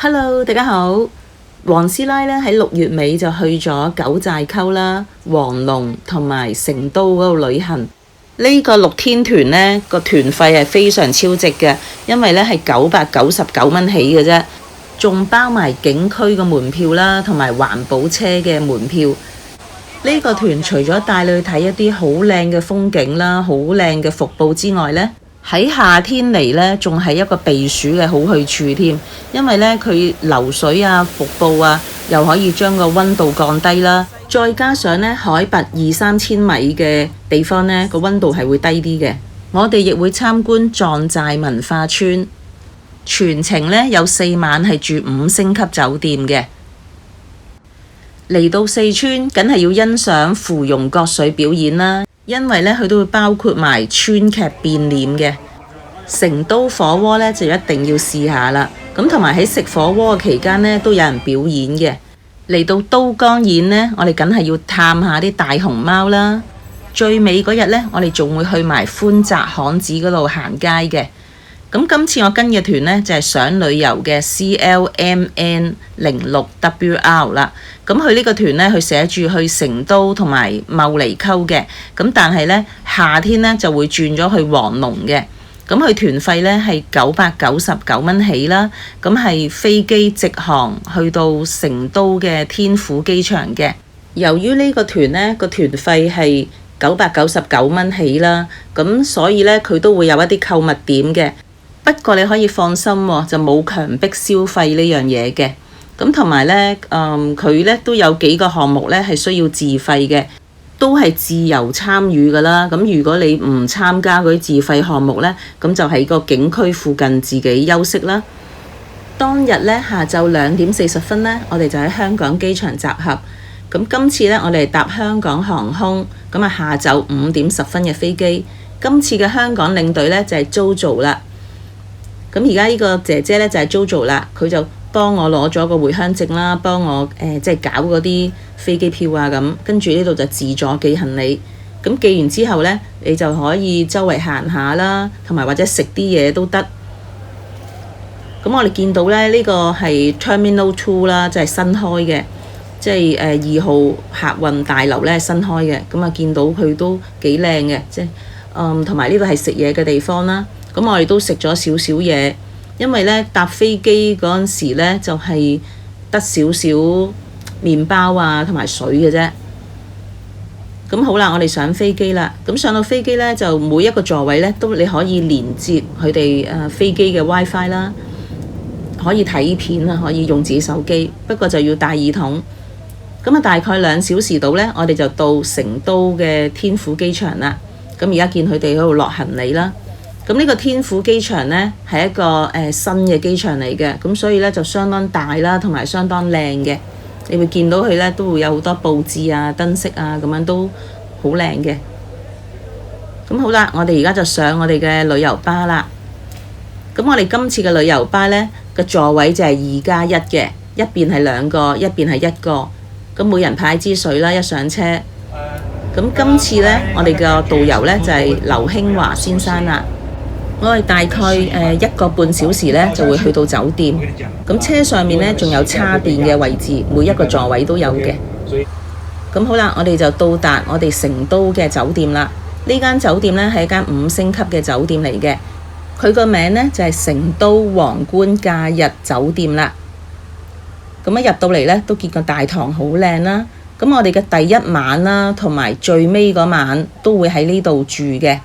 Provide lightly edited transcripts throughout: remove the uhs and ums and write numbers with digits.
Hello，大家好。黃師奶咧喺6月尾就去咗九寨溝啦、黃龍同埋成都嗰度旅行。呢個6天團呢個團費係非常超值嘅，因為咧係999蚊起嘅啫，仲包埋景區嘅門票啦，同埋環保車嘅門票。呢個團除咗帶你去睇一啲好靚嘅風景啦、好靚嘅瀑布之外呢，喺夏天嚟呢，仲係一個避暑嘅好去處添，因為呢，佢流水啊、瀑布啊，又可以將個溫度降低啦。再加上呢，海拔2-3千米嘅地方呢，個溫度係會低啲嘅。我哋亦會參觀藏寨文化村，全程呢，有4晚係住5星級酒店嘅。嚟到四川，梗係要欣賞芙蓉國粹表演啦，因為呢，佢都會包括埋川劇變臉嘅。成都火鍋呢，就一定要試下啦。咁同埋喺食火鍋嘅期間呢，都有人表演嘅。嚟到都江堰呢，我哋梗係要探下啲大熊貓啦。最尾嗰日呢，我哋仲會去埋寬窄巷子嗰度行街嘅。咁今次我跟嘅團呢，就係想旅遊嘅 CLMN06WR 啦。咁佢呢個團呢，佢寫住去成都同埋茂尼溝嘅。咁但係呢，夏天呢就會轉咗去黃龍嘅。咁佢團費呢係999蚊起啦。咁係飛機直航去到成都嘅天府機場嘅。由於呢個團呢個團費係999蚊起啦，咁所以呢，佢都會有一啲購物點嘅。不過你可以放心喎，就冇強迫消費呢樣嘢嘅。咁同埋呢，佢呢都有幾個項目呢係需要自費嘅，都係自由參與㗎啦。咁如果你唔參加嗰啲自費項目呢，咁就喺個景區附近自己休息啦。當日呢，下晝2點40分呢，我哋就喺香港機場集合。咁今次呢，我哋搭香港航空，咁啊下晝5點10分嘅飛機。今次嘅香港領隊呢，就係 JoJo 啦。咁而家呢個姐姐呢，就係 JoJo 啦，佢就幫我攞咗個回鄉證啦，幫我即係搞嗰啲飛機票啊咁，跟住呢度就自助寄行李。咁寄完之後呢，你就可以周圍行下啦，同埋或者食啲嘢都得。咁我哋見到呢，呢個係 Terminal 2啦，即係新開嘅，即係2號客運大樓呢，新開嘅。咁啊見到佢都幾靚嘅，即係同埋呢度係食嘢嘅地方啦。咁我哋都食咗少少嘢，因為呢搭飛機嗰陣時呢，就係得少少麵包啊同埋水嘅啫。咁好啦，我哋上飛機啦。咁上到飛機呢，就每一個座位呢，都你可以連接佢哋飛機嘅 WiFi 啦，可以睇片啊，可以用自己手機，不過就要帶耳筒。咁啊，大概2小時到呢，我哋就到成都嘅天府機場啦。咁而家見佢哋喺度落行李啦。咁呢個天府機場呢，係一個新嘅機場嚟嘅，咁所以呢，就相當大啦，同埋相當靚嘅。你會見到佢呢，都會有好多佈置啊、燈飾啊，咁樣都好靚嘅。咁好啦，我哋而家就上我哋嘅旅遊巴啦。咁我哋今次嘅旅遊巴呢，個座位就係2+1嘅，一邊係2個，一邊係1個。咁每人派支水啦，一上車。咁今次呢，我哋嘅導遊呢，就係劉興華先生啦。我哋大概1個半小時呢就會去到酒店。咁車上面呢，仲有叉電嘅位置，每一個座位都有嘅。咁好啦，我哋就到達我哋成都嘅酒店啦。呢間酒店呢，係一間5星級嘅酒店嚟嘅，佢個名呢，就係成都皇冠假日酒店啦。咁一入到嚟呢，都見個大堂好靚啦。咁我哋嘅第1晚啦，同埋最尾嗰晚都會喺呢度住嘅。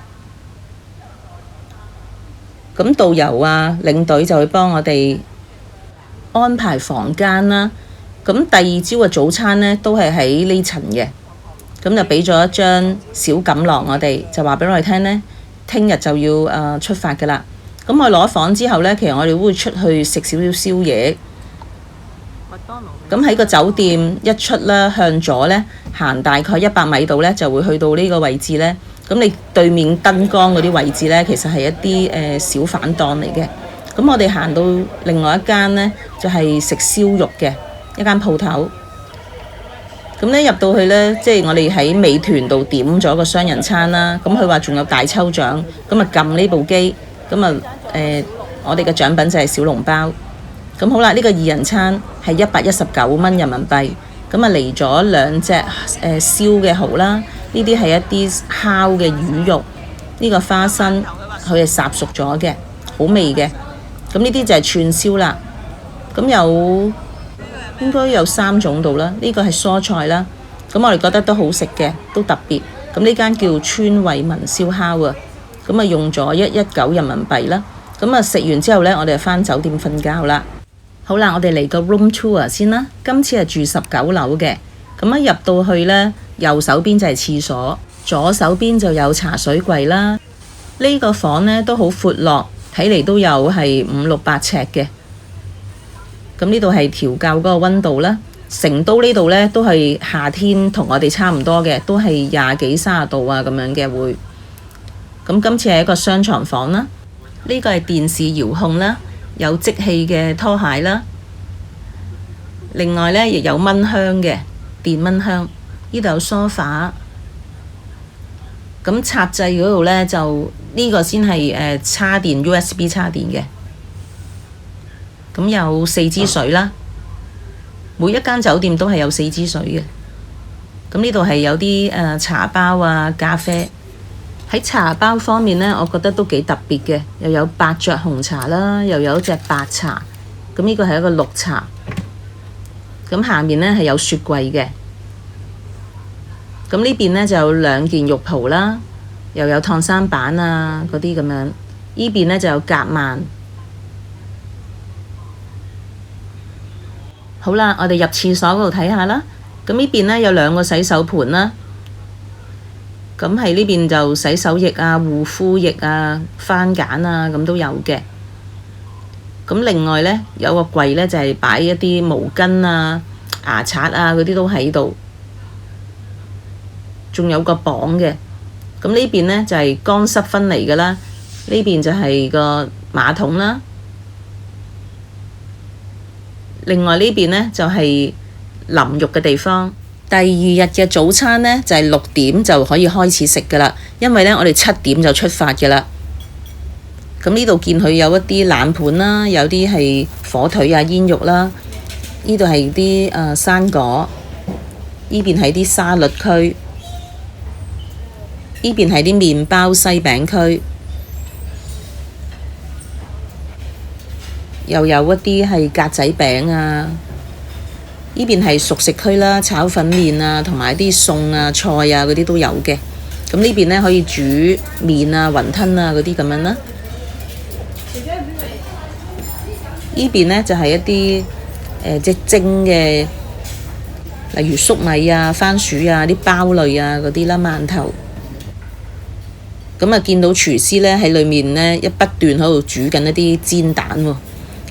咁導遊啊、領隊就會幫我哋安排房間啦。咁第2朝嘅早餐呢，都係喺呢層嘅。咁就俾咗一張小錦囊我哋，就話俾我哋聽呢，聽日就要出發㗎啦。咁我攞房之後呢，其實我哋會出去食少少宵夜。咁喺個酒店一出啦，向左呢，行大概100米度呢，就會去到呢個位置呢。咁你對面燈光嗰啲位置呢，其實係一啲小販檔嚟嘅。咁我哋行到另外一間呢，就係食燒肉嘅一間鋪頭。咁呢入到去呢，即係我哋喺美團度點咗個雙人餐啦。咁佢話仲有大抽獎，咁啊撳呢部機，咁啊我哋嘅獎品就係小籠包。咁好啦，呢個二人餐係119蚊人民幣。咁啊嚟咗2隻燒嘅蠔啦，呢啲係一啲烤嘅魚肉，呢個花生佢係烚熟咗嘅，好味嘅。咁呢啲就係串燒啦。咁應該有3種度啦。呢個係蔬菜啦，咁我哋覺得都好食嘅，都特別。咁呢間叫川惠文燒烤啊，咁啊用咗119人民幣啦。咁啊食完之後呢，我哋就返酒店瞓覺啦。好啦，我哋嚟個 room tour 先啦。今次係住19樓嘅。咁一入到去呢，右手邊就係廁所，左手邊就有茶水櫃啦。呢個房呢都好闊落，睇嚟都有係500-600尺嘅。咁呢度係調校嗰個溫度啦。成都呢度呢都係夏天同我哋差唔多嘅，都係20幾30度啊咁樣嘅會。咁今次係一個雙床房啦。呢個係電視遙控啦，有即棄嘅拖鞋啦。另外呢亦有蚊香嘅電蚊香。呢度有梳化。咁插掣嗰度呢，就呢個先係插電 USB 插電嘅。咁有4支水啦。每一間酒店都係有4支水嘅。咁呢度係有啲茶包啊、咖啡。喺茶包方面呢，我覺得都幾特別嘅，又有伯爵紅茶啦，又有一隻白茶。咁呢個係一個綠茶。咁下面呢係有雪櫃嘅。咁呢邊呢就有2件浴袍啦，又有燙衫板啊嗰啲咁樣。呢邊呢就有夾萬。好啦，我哋入廁所嗰度睇下啦。咁呢邊呢有2個洗手盆啦。咁喺呢邊就洗手液啊、護膚液啊、番梘啊咁都有嘅。咁另外呢，有個櫃呢就係擺一啲毛巾啊、牙刷啊嗰啲都喺度。仲有個磅嘅。咁呢邊呢就係乾濕分離㗎啦。呢邊就係個馬桶啦。另外呢邊呢就係淋浴嘅地方。第2日嘅早餐呢，就係6點就可以開始食㗎啦，因為呢，我哋7點就出發㗎啦。咁呢度見佢有一啲冷盤啦，有啲係火腿啊、煙肉啦。呢度係啲生果，呢邊係啲沙律區，呢邊係啲麵包西餅區，又有一啲係格仔餅啊。呢邊係熟食區啦，炒粉麵啊，同埋啲餸啊、菜啊嗰啲都有嘅。咁呢邊呢，可以煮麵啊、雲吞啊嗰啲咁樣啦。呢邊呢，就係一啲即蒸嘅，例如粟米啊、番薯啊、啲包類啊嗰啲啦、饅頭。咁啊，見到廚師呢喺裏面呢，不斷喺度煮緊一啲煎蛋喎。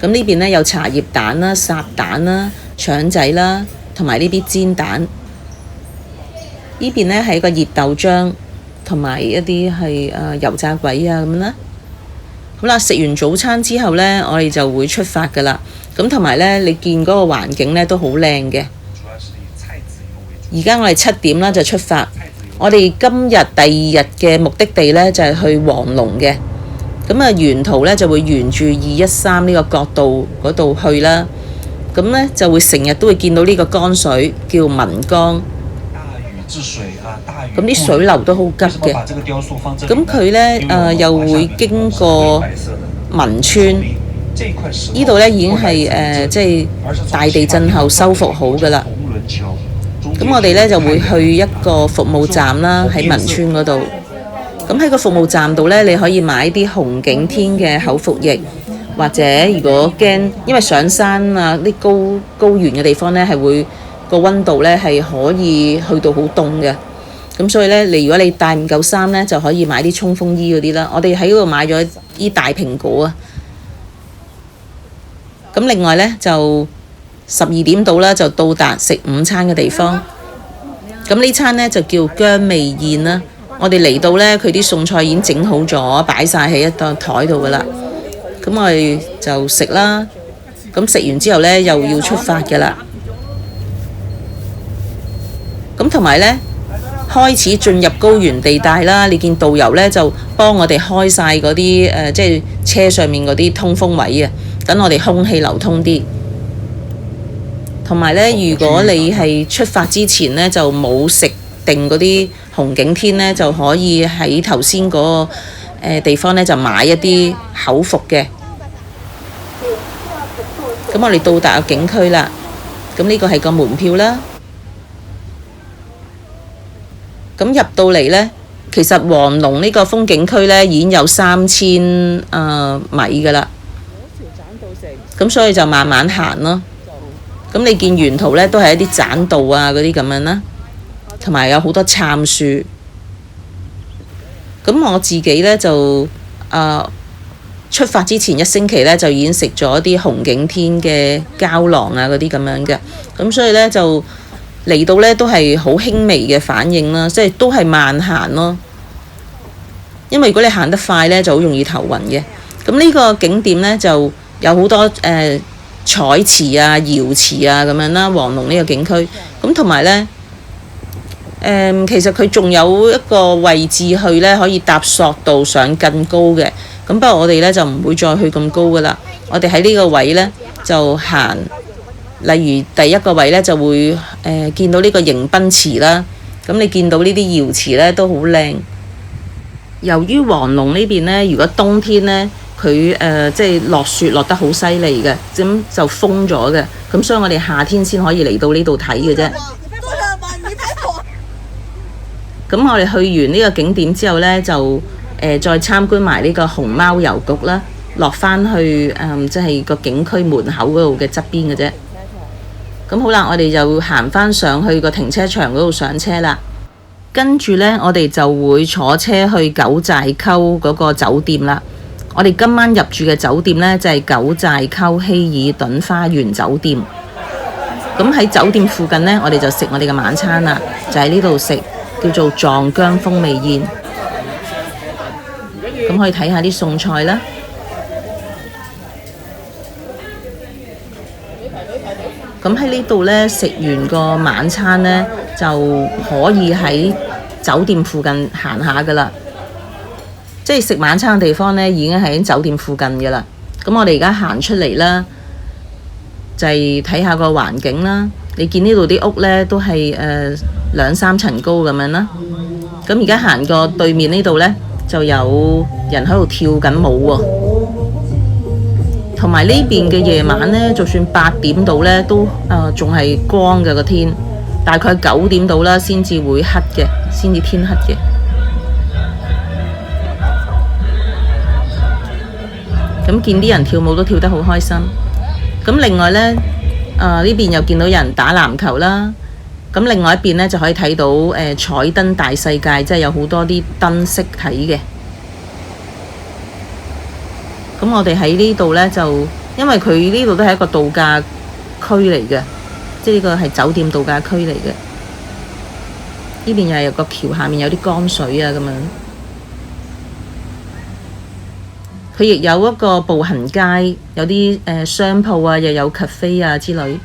咁呢邊呢，有茶葉蛋啦、烚蛋啦、腸仔啦，同埋呢啲煎蛋。呢邊呢係一個熱豆漿，同埋一啲係油炸鬼啊咁樣啦。好啦，食完早餐之後呢，我哋就會出發㗎啦。咁同埋呢，你見嗰個環境呢都好靚嘅。而家我哋7點啦就出發。我哋今日第2日嘅目的地呢，就係去黃龍嘅。咁啊，沿途呢就會沿住213呢個角度嗰度去啦。咁呢就會成日都會見到呢個江水叫文江。咁啲水流都好急嘅。咁佢呢又會經過汶川。呢度呢已經係即係大地震後修復好㗎啦。咁我哋呢就會去一個服務站啦，喺汶川嗰度。咁喺個服務站度呢，你可以買啲紅景天嘅口服液，或者如果驚，因為上山啊啲高原嘅地方呢，係會個溫度呢係可以去到好凍嘅。咁所以呢，如果你帶唔夠衫呢，就可以買啲衝鋒衣嗰啲啦。我哋喺嗰度買咗啲大蘋果啊。咁另外呢，就12點到啦，就到達食午餐嘅地方。咁呢餐呢，就叫薑味宴啦。我哋嚟到呢，佢啲餸菜已經整好咗，擺晒喺一個枱度㗎啦。咁我哋就食啦。咁食完之後呢，又要出發㗎啦。咁同埋呢，開始進入高原地帶啦。你見導遊呢，就幫我哋開晒嗰啲即係車上面嗰啲通風位啊。等我哋空氣流通啲。同埋呢，如果你係出發之前呢，就冇食定嗰啲紅景天呢，就可以喺頭先嗰個地方呢，就買一啲口服嘅。咁我哋到達個景區啦，咁呢個係個門票啦。咁入到嚟呢，其實黃龍呢個風景區呢已經有3000米㗎啦。咁所以就慢慢行咯。咁你見沿途呢都係一啲棧道啊嗰啲咁樣啦，同埋有好多杉樹。咁我自己呢，就出發之前1星期呢，就已經食咗啲紅景天嘅膠囊啊嗰啲咁樣嘅。咁所以呢，就嚟到呢都係好輕微嘅反應啦，即係都係慢行咯。因為如果你行得快呢，就好容易頭暈嘅。咁呢個景點呢，就有好多彩池啊、瑤池啊咁樣啦，黃龍呢個景區。咁同埋呢，其實佢仲有一個位置去呢，可以搭索道上更高嘅。咁不過我哋呢，就唔會再去咁高㗎啦。我哋喺呢個位呢，就行，例如第一個位呢，就會見到呢個迎賓池啦。咁你見到呢啲瑤池呢，都好靚。由於黃龍呢邊呢，如果冬天呢，佢即係落雪落得好犀利嘅，咁就封咗嘅。咁所以我哋夏天先可以嚟到呢度睇嘅啫。咁我哋去完呢個景點之後呢，就再參觀埋呢個熊貓郵局啦，落返去即係個景區門口嗰度嘅側邊嘅啫。咁好啦，我哋就行返上去個停車場嗰度上車啦。跟住呢，我哋就會坐車去九寨溝嗰個酒店啦。我哋今晚入住嘅酒店呢，就係九寨溝希爾頓花園酒店。咁喺酒店附近呢，我哋就食我哋嘅晚餐啦，就喺呢度食，叫做藏姜風味宴。咁可以睇下啲餸菜啦。咁喺呢度呢，食完個晚餐呢，就可以喺酒店附近行下噶啦。即係食晚餐嘅地方呢，已經係喺酒店附近噶啦。咁我哋而家行出嚟啦，就係睇下個環境啦。你見呢度啲屋呢，都係2-3層高咁樣啦。咁而家行過對面呢度呢，就有人喺度跳緊舞喎。同埋呢邊嘅夜晚呢，就算8點到呢，都仲係光嘅個天。大概9點到啦，先至會黑嘅，先至天黑嘅。咁見啲人跳舞都跳得好開心。咁另外呢，呢邊又見到有人打籃球啦。咁另外一邊呢，就可以睇到彩燈大世界，即係有好多啲燈飾睇嘅。咁我哋喺呢度呢，就因為佢呢度都係一個度假區嚟嘅，即係呢個係酒店度假區嚟嘅。呢邊又係有個橋，下面有啲江水啊咁樣。佢亦有一個步行街，有啲商鋪啊，又有 cafe 啊之類。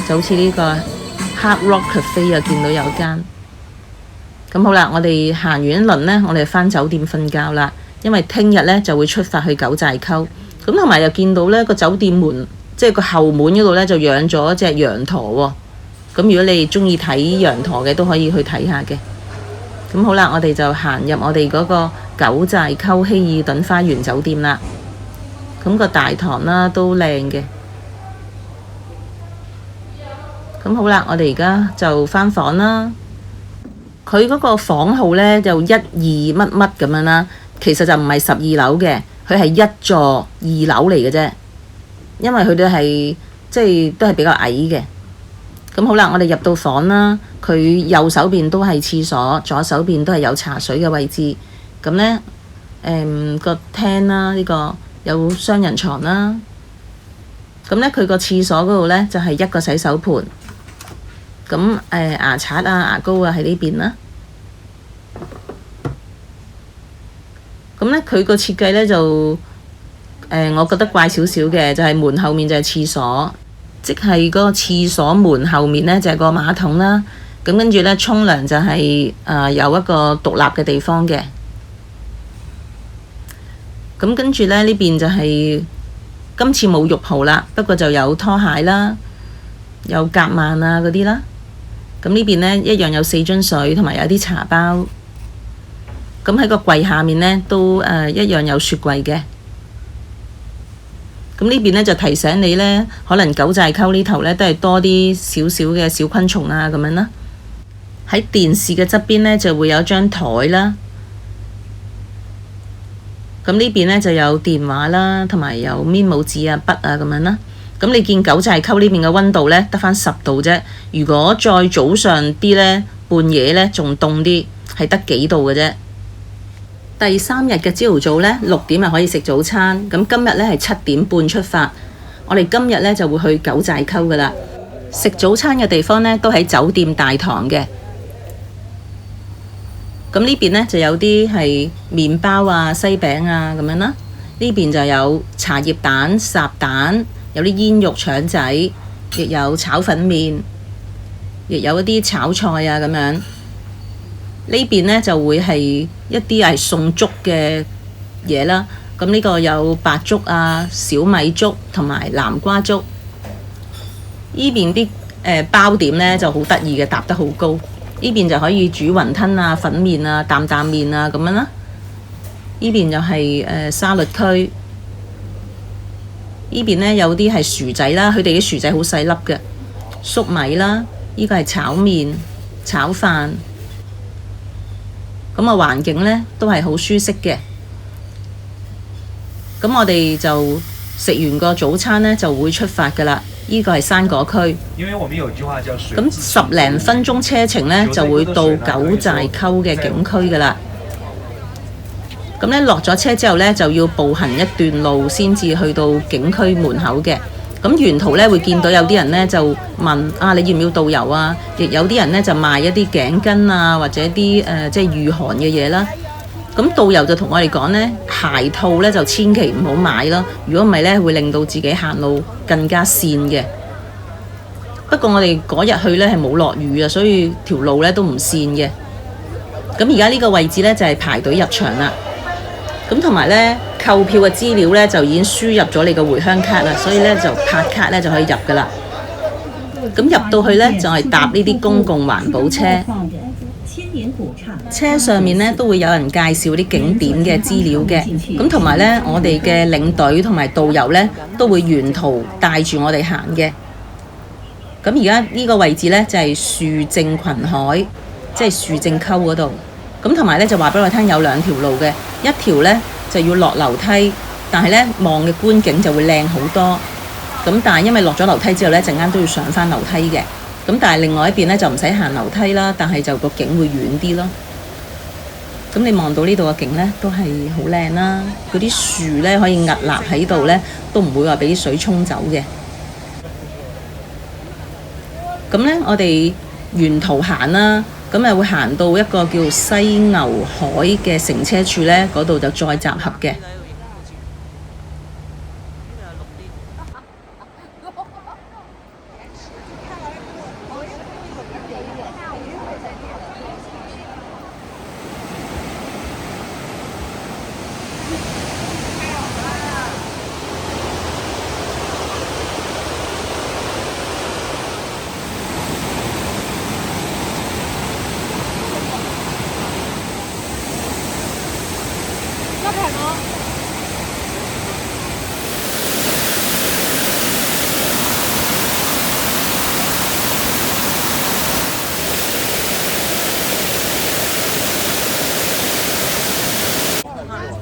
就好似呢個 Hard Rock Cafe 啊，見到有間。咁好啦，我哋行完一輪呢，我哋返酒店瞓覺啦。因為聽日呢就會出發去九寨溝。咁同埋又見到呢個酒店門，即係個後門嗰度呢，就養咗一隻羊駝喎。咁如果你鍾意睇羊駝嘅，都可以去睇下嘅。咁好啦，我哋就行入我哋嗰個九寨溝希爾頓花園酒店啦。咁個大堂啦都靚嘅。咁好啦，我哋而家就返房啦。佢嗰個房號呢，就1、2乜乜咁樣啦。其實就唔係12樓嘅，佢係1座2樓嚟嘅啫。因為佢哋係即係都係比較矮嘅。咁好啦，我哋入到房啦。佢右手邊都係廁所，左手邊都係有茶水嘅位置。咁呢，個廳啦，呢個有雙人床啦。咁呢，佢個廁所嗰度呢，就係一個洗手盤。咁牙刷啊、牙膏啊喺呢邊啦。咁呢，佢個設計呢，就我覺得怪少少嘅，就係門後面就係廁所，即係嗰個廁所門後面呢，就係個馬桶啦。咁跟住呢，沖涼就係有一個獨立嘅地方嘅。咁咁跟住呢邊就係今次冇浴袍啦，不過就有拖鞋啦，有夾萬啊嗰啲啦。咁呢邊呢，一樣有4樽水同埋有啲茶包。咁喺個櫃下面呢，都一樣有雪櫃嘅。咁呢邊呢，就提醒你呢，可能九寨溝呢頭呢，都係多啲少少嘅小昆蟲啊咁樣啦。喺電視嘅側邊呢，就會有張台啦。咁呢邊呢，就有電話啦，同埋有搣帽紙啊、筆啊咁樣啦。咁你見九寨溝呢邊嘅溫度呢，得返10度啫。如果再早上啲呢，半夜呢，仲凍啲，係得幾度嘅啫。第3日嘅朝頭早呢，6點係可以食早餐。咁今日呢係7點半出發，我哋今日呢就會去九寨溝噶啦。食早餐嘅地方呢都喺酒店大堂嘅。咁呢邊呢就有啲係麵包啊、西餅啊咁樣啦。呢邊就有茶葉蛋、烚蛋，有啲煙肉腸仔，亦有炒粉麵，亦有一啲炒菜啊咁樣。呢邊呢就會係一啲係餸粥嘅嘢啦。咁呢個有白粥啊、小米粥同埋南瓜粥。呢邊啲包點呢就好得意嘅，搭得好高。呢邊就可以煮雲吞啊、粉麵啊、擔擔麵啊咁樣啦。呢邊就係沙律區。呢邊呢有啲係薯仔啦，佢哋啲薯仔好細粒嘅。粟米啦，呢個係炒麵、炒飯。咁啊，環境呢都係好舒適嘅。咁我哋就食完個早餐呢，就會出發㗎啦。呢個係山果區。咁10零分鐘車程呢，就會到九寨溝嘅景區㗎啦。咁呢落咗車之後呢，就要步行一段路先至去到景區門口嘅。咁沿途呢會見到有啲人呢就問啊，你要唔要導遊啊？亦有啲人呢就賣一啲頸巾啊，或者啲即係御寒嘅嘢啦。咁導遊就同我哋講呢，鞋套呢就千祈唔好買咯。如果唔係呢，會令到自己行路更加跣嘅。不過我哋嗰日去呢係冇落雨啊，所以條路呢都唔跣嘅。咁而家呢個位置呢，就係排隊入場啦。咁同埋呢，購票嘅資料呢，就已經輸入咗你個回鄉卡啦，所以呢，就拍卡呢就可以入噶啦。咁入到去呢，就係搭呢啲公共環保車，車上面呢，都會有人介紹啲景點嘅資料嘅。咁同埋呢，我哋嘅領隊同埋導遊呢，都會沿途帶住我哋行嘅。咁而家呢個位置呢，就係樹正群海，即係樹正溝嗰度。咁同埋呢，就話俾我聽有2條路嘅，一條呢就要落樓梯，但係呢望嘅觀景就會靚好多。咁但係因為落咗樓梯之後呢，陣間都要上返樓梯嘅。咁但係另外一邊呢，就唔使行樓梯啦，但係就個景會遠啲咯。咁你望到呢度嘅景呢，都係好靚啦。嗰啲樹呢，可以屹立喺度呢，都唔會話俾啲水沖走嘅。咁呢，我哋沿途行啦。咁會行到一個叫西牛海嘅乘車處呢，嗰度就再集合嘅。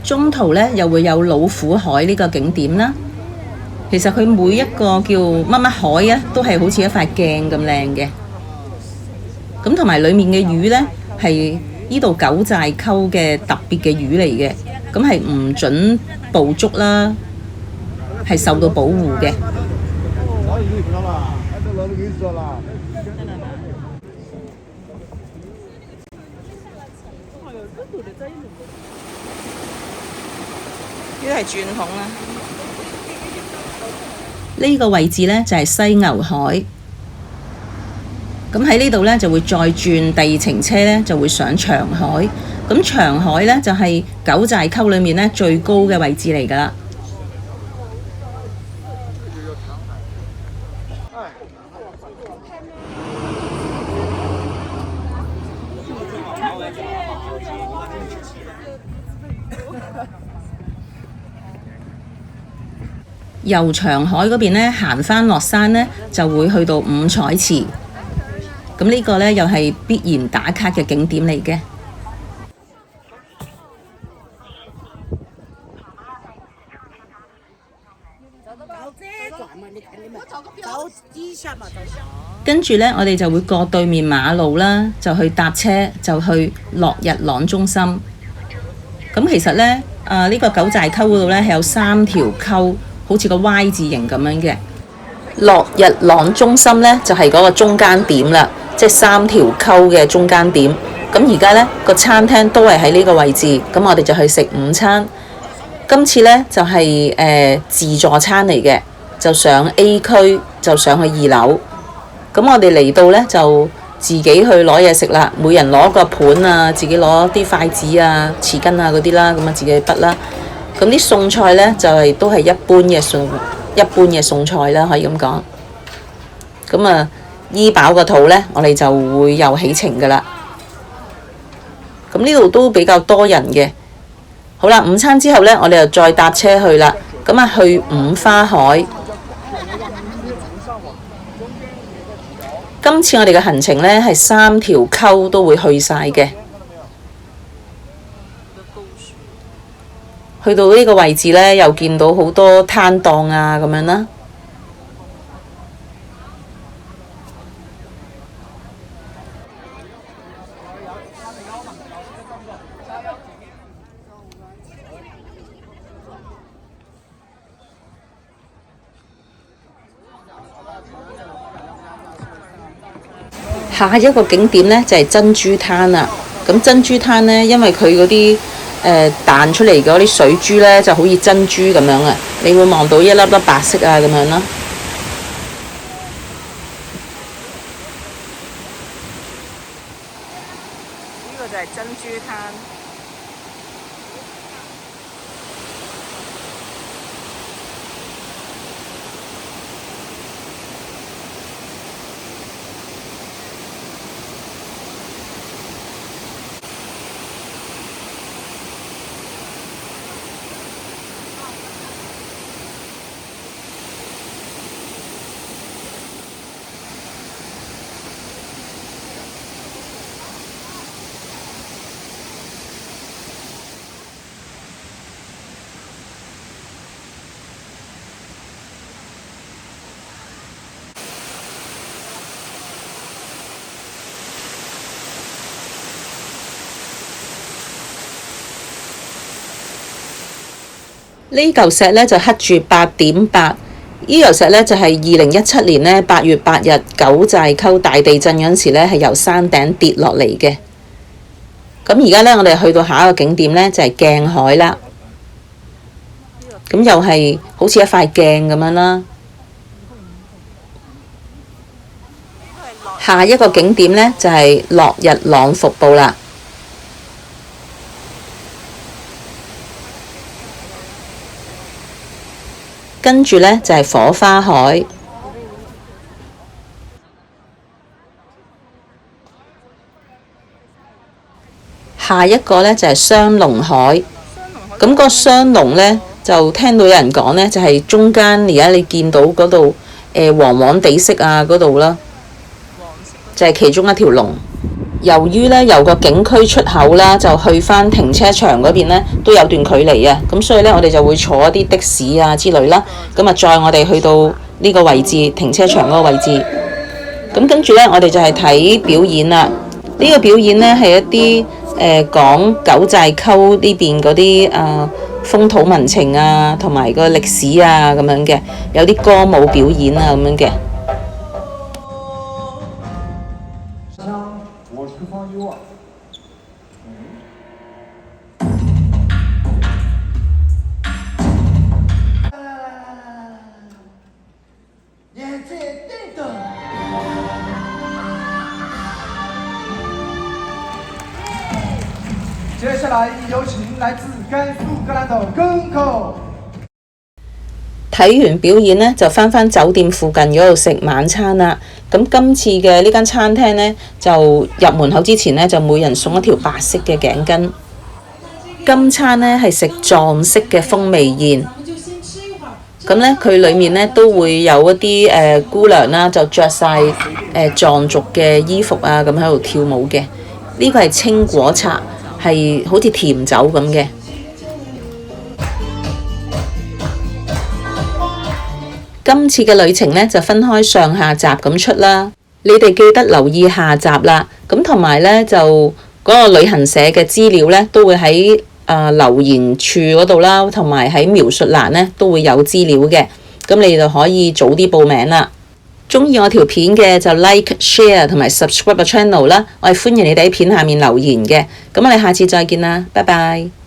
中途呢，又會有老虎海呢個景點啦。其實佢每一個叫乜乜海啊，都係好似一塊鏡咁靚嘅。咁同埋裡面嘅魚呢，係呢度九寨溝嘅特別嘅魚嚟嘅。咁係唔準捕捉啦，係受到保護嘅。呢個係鑽孔啦。呢個位置呢，就係西牛海。咁喺呢度呢，就會再轉第2程車呢，就會上長海。咁長海呢，就係九寨溝裏面呢最高嘅位置嚟㗎啦。由長海嗰邊呢行返落山呢，就會去到五彩池。咁呢個呢，又係必然打卡嘅景點嚟嘅。跟住呢，我哋就會過對面馬路啦，就去搭車，就去落日朗中心。咁其實呢，呢個九寨溝嗰度呢，係有3條溝。好似個 Y 字形咁樣嘅，落日朗中心呢，就係嗰個中間點啦，即係3條溝嘅中間點。咁而家呢個餐廳都係喺呢個位置，咁我哋就去食午餐。今次呢，就係自助餐嚟嘅，就上 A 區，就上去2樓。咁我哋嚟到呢，就自己去攞嘢食啦，每人攞個盤啊，自己攞啲筷子啊、匙羹啊嗰啲啦，咁啊自己去滗啦。咁啲餸菜呢，就係都係一般嘅餸菜啦，可以咁講。咁啊，醫飽個肚呢，我哋就會又起程㗎啦。咁呢度都比較多人嘅。好啦，午餐之後呢，我哋就再搭車去啦。咁啊，去五花海。今次我哋嘅行程呢，係3條溝都會去晒嘅。去到呢個位置呢，又見到好多攤檔啊咁樣啦。下一個景點呢，就係珍珠灘啦。咁珍珠灘呢，因為佢嗰啲彈出嚟嗰啲水珠呢，就好似珍珠咁樣啊！你會望到一粒粒白色啊咁樣啦。呢個就係珍珠灘。呢嚿石呢，就刻住8.8，呢嚿石呢，就係2017年呢8月8日九寨溝大地震嗰陣時呢，係由山頂跌落嚟嘅。咁而家呢，我哋去到下一個景點呢，就係鏡海啦。咁又係好似一塊鏡咁樣啦。下一個景點呢，就係落日朗瀑布啦。跟住呢，就係火花海，下一個呢，就係雙龍海。咁個雙龍呢，就聽到有人講呢，就係中間而家你見到嗰度黃黃地色啊嗰度啦，就係其中一條龍。由於呢，由個景區出口啦，就去返停車場嗰邊呢，都有段距離啊，咁所以呢，我哋就會坐一啲的士啊之類啦，咁啊載我哋去到呢個位置停車場嗰個位置。咁跟住呢，我哋就係睇表演啦。呢個表演呢，係一啲講九寨溝呢邊嗰啲風土民情啊，同埋個歷史啊咁樣嘅，有啲歌舞表演啊咁樣嘅。下來有請來自甘肅格蘭的更口。睇完表演呢，就返酒店附近嗰度食晚餐啦。咁今次嘅呢間餐廳呢，就入門口之前呢，就每人送一條白色嘅頸巾。今餐呢係食藏式嘅風味宴。咁呢，佢裡面呢都會有一啲姑娘啦，就着晒藏族嘅衣服啊，咁喺度跳舞嘅。呢個係青果茶，係好似甜酒咁嘅。今次嘅旅程呢，就分開上下集咁出啦，你哋記得留意下集啦。咁同埋呢，就嗰個旅行社嘅資料呢，都會喺留言處嗰度啦，同埋喺描述欄呢都會有資料嘅。咁你就可以早啲報名啦。鍾意我條片嘅就 like、share 同埋 subscribe 個 channel 啦。我係歡迎你哋喺片下面留言嘅。咁我哋下次再見啦，拜拜。